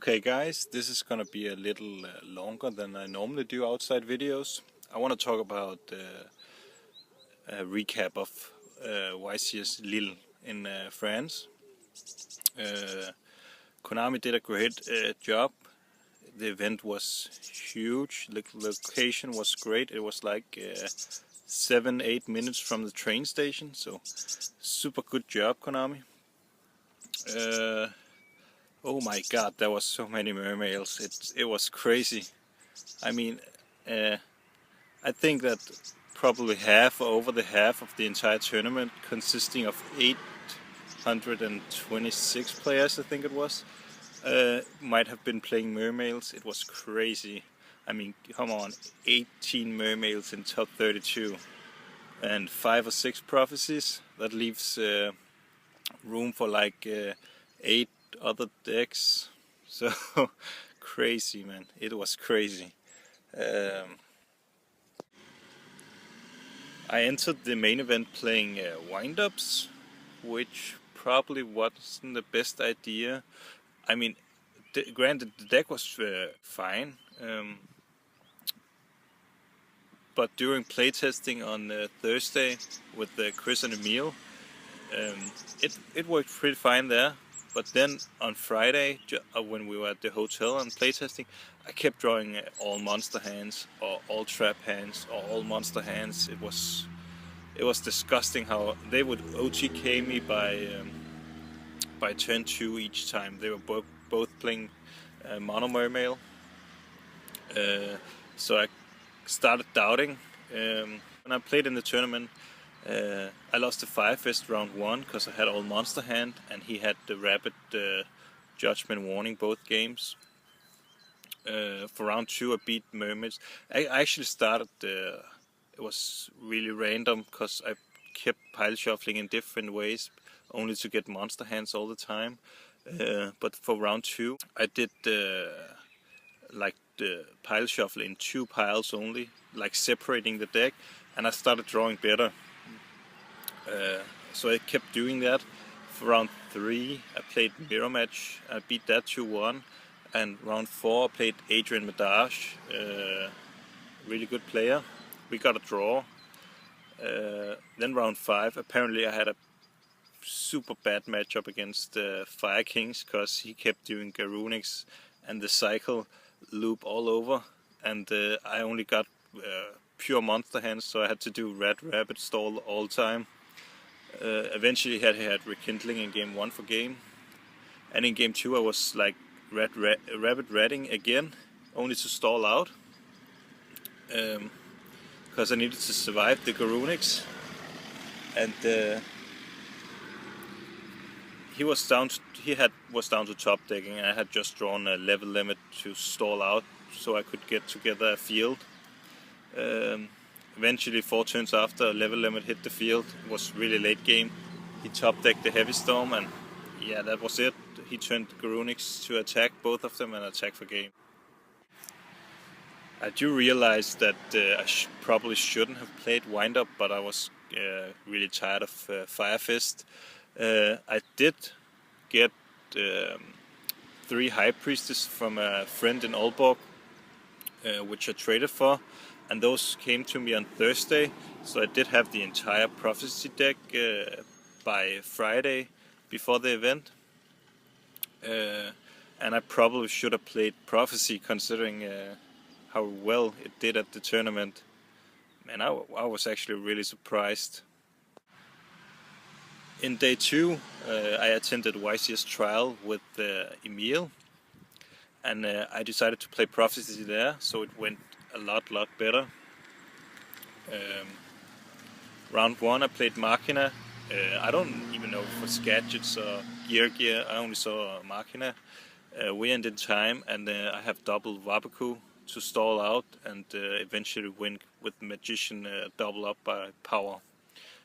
Okay guys, this is gonna be a little longer than I normally do outside videos. I want to talk about a recap of YCS Lille in France. Konami did a great job. The event was huge, the location was great. It was like 7-8 minutes from the train station, so super good job, Konami. Oh my god, there was so many mermaids. It was crazy. I mean, I think that probably half or over the half of the entire tournament, consisting of 826 players, I think it was, might have been playing mermaids. It was crazy. I mean, come on, 18 mermaids in top 32 and 5 or 6 prophecies. That leaves room for like 8 other decks. So crazy, man. It was crazy. I entered the main event playing wind-ups, which probably wasn't the best idea. I mean, granted, the deck was fine, but during playtesting on Thursday with Chris and Emil, it worked pretty fine there. But then on Friday, when we were at the hotel and playtesting, I kept drawing all monster hands, or all trap hands, or all monster hands. It was disgusting how they would OTK me by turn 2 each time. They were both playing mono mermail. So I started doubting. When I played in the tournament, I lost the Firefist round 1 because I had all monster hand and he had the rapid judgment warning both games. For round 2 I beat mermaids. I actually started, it was really random because I kept pile shuffling in different ways only to get monster hands all the time. But for round 2 I did like the pile shuffle in 2 piles only, like separating the deck, and I started drawing better. So I kept doing that. For round 3 I played mirror match. I beat that 2-1, and round 4 I played Adrian Medage, really good player. We got a draw. Then round 5, apparently I had a super bad matchup against Fire Kings because he kept doing Garunix and the cycle loop all over, and I only got pure monster hands, so I had to do Red Rabbit stall all the time. Eventually he had Rekindling in game 1 for game, and in game 2 I was like Rabbit Redding again, only to stall out because I needed to survive the Garunix, and he was down to top decking, and I had just drawn a level limit to stall out so I could get together a field. Eventually 4 turns after level limit hit the field, it was really late game. He top decked the Heavy Storm, and yeah, that was it. He turned Garunix to attack both of them and attack for game. I do realize that I probably shouldn't have played wind up, but I was really tired of Fire Fist. I did get 3 High Priestess from a friend in Aalborg, which I traded for, and those came to me on Thursday, so I did have the entire Prophecy deck by Friday before the event. And I probably should have played Prophecy considering how well it did at the tournament. Man, I was actually really surprised. In day 2 I attended YCS trial with Emil, and I decided to play Prophecy there, so it went a lot better. Round 1 I played Machina. I don't even know if it was gadgets or gear. I only saw Machina. We end in time, and I have double Wabaku to stall out and eventually win with Magician double up by power.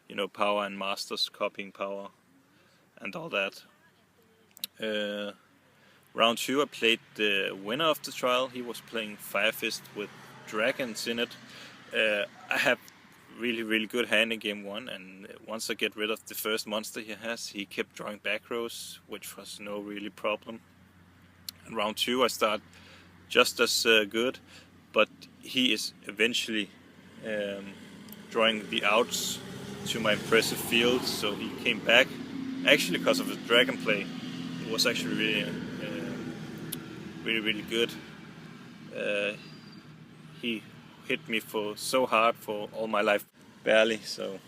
You know, power and masters copying power and all that. Round 2 I played the winner of the trial. He was playing Fire Fist with dragons in it. I have really good hand in game 1, and once I get rid of the first monster he has, he kept drawing back rows, which was no really problem. And round 2 I start just as good, but he is eventually drawing the outs to my impressive field, so he came back. Actually, because of the dragon play, it was actually really good. He hit me for so hard for all my life, barely. So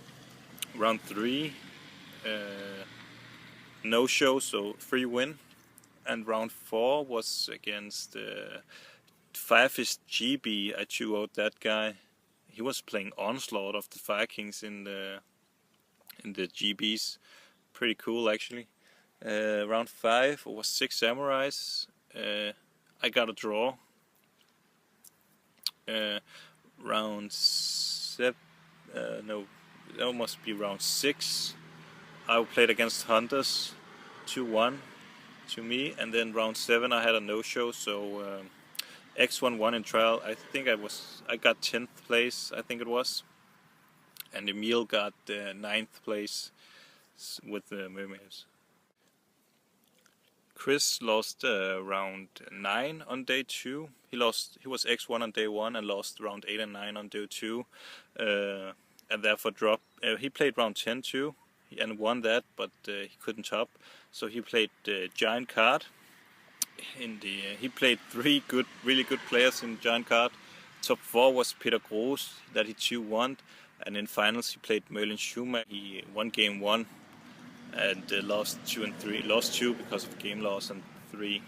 round 3, no show, so 3 win. And round 4 was against 5-ish GB. I 2-0'd that guy. He was playing Onslaught of the Vikings in the GBs. Pretty cool, actually. Round 5 was 6 Samurais. I got a draw. Round 7, no, that must be round 6. I played against Hunters, 2-1 to me, and then round 7 I had a no-show, so X1 won in trial. I think I got 10th place, I think it was, and Emil got 9th place with the Mermaids. Chris lost round 9 on day 2. He was X1 on day 1 and lost round 8 and 9 on day 2, and therefore dropped. He played round 10 too and won that, but he couldn't top. So he played Giant Card. He played 3 really good players in Giant Card. Top 4 was Peter Groß that he 2-1, and in finals he played Merlin Schumann. He won game 1 and lost 2 and 3. Lost 2 because of game loss and 3.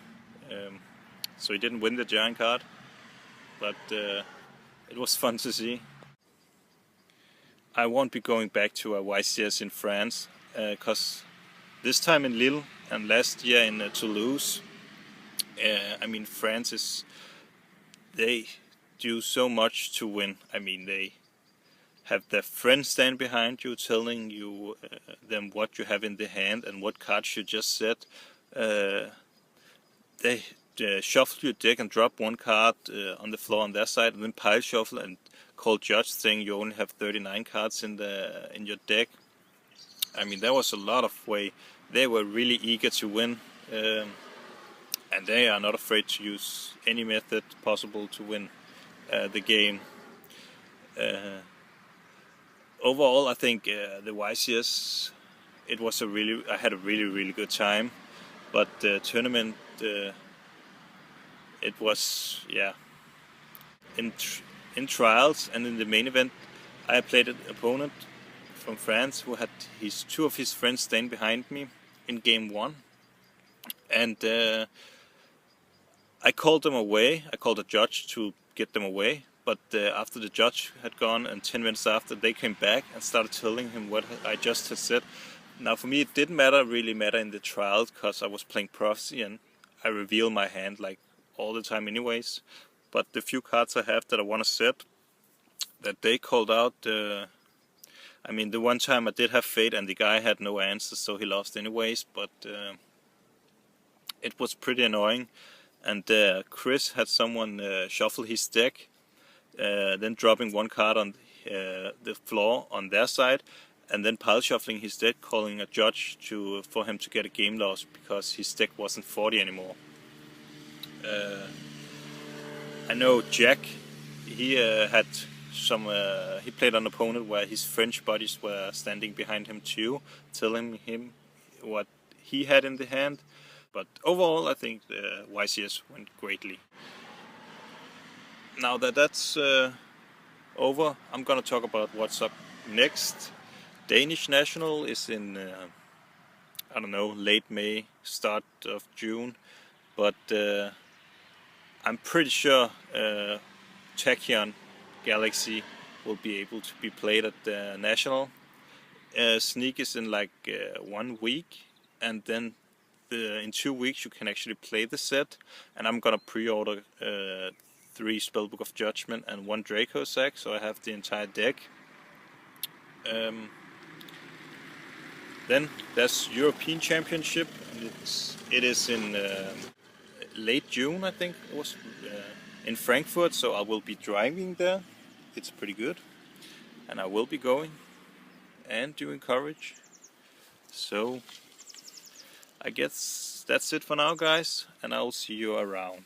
So he didn't win the Giant Card, but it was fun to see. I won't be going back to a YCS in France, because this time in Lille and last year in Toulouse, I mean, France they do so much to win. I mean, they have their friends stand behind you, telling you them what you have in the hand and what cards you just set. They shuffle your deck and drop 1 card on the floor on their side, and then pile shuffle and call judge saying you only have 39 cards in your deck. I mean, there was a lot of way. They were really eager to win, and they are not afraid to use any method possible to win the game. Overall, I think the YCS, I had a really good time, but the tournament, it was, yeah. In trials and in the main event, I played an opponent from France who had 2 of his friends stand behind me in game 1, and I called them away. I called a judge to get them away, but after the judge had gone and 10 minutes after, they came back and started telling him what I just had said. Now for me it didn't really matter in the trial, because I was playing Prophecy and I reveal my hand like all the time anyways. But the few cards I have that I want to set, that they called out, I mean, the one time I did have Fate and the guy had no answers, so he lost anyways, but it was pretty annoying. And Chris had someone shuffle his deck, then dropping 1 card on the floor on their side, and then pile shuffling his deck, calling a judge for him to get a game loss because his deck wasn't 40 anymore. I know Jack, he had he played an opponent where his French buddies were standing behind him too, telling him what he had in the hand. But overall, I think the YCS went greatly. Now that that's over, I'm gonna talk about what's up next. Danish National is in, I don't know, late May, start of June, but I'm pretty sure Tachyon Galaxy will be able to be played at the National. Sneak is in like 1 week, and then in 2 weeks you can actually play the set, and I'm gonna pre-order 3 Spellbook of Judgment and 1 Draco sack, so I have the entire deck. Then there's European Championship. It is in late June, I think it was, in Frankfurt, so I will be driving there. It's pretty good, and I will be going and doing coverage. So I guess that's it for now, guys, and I'll see you around.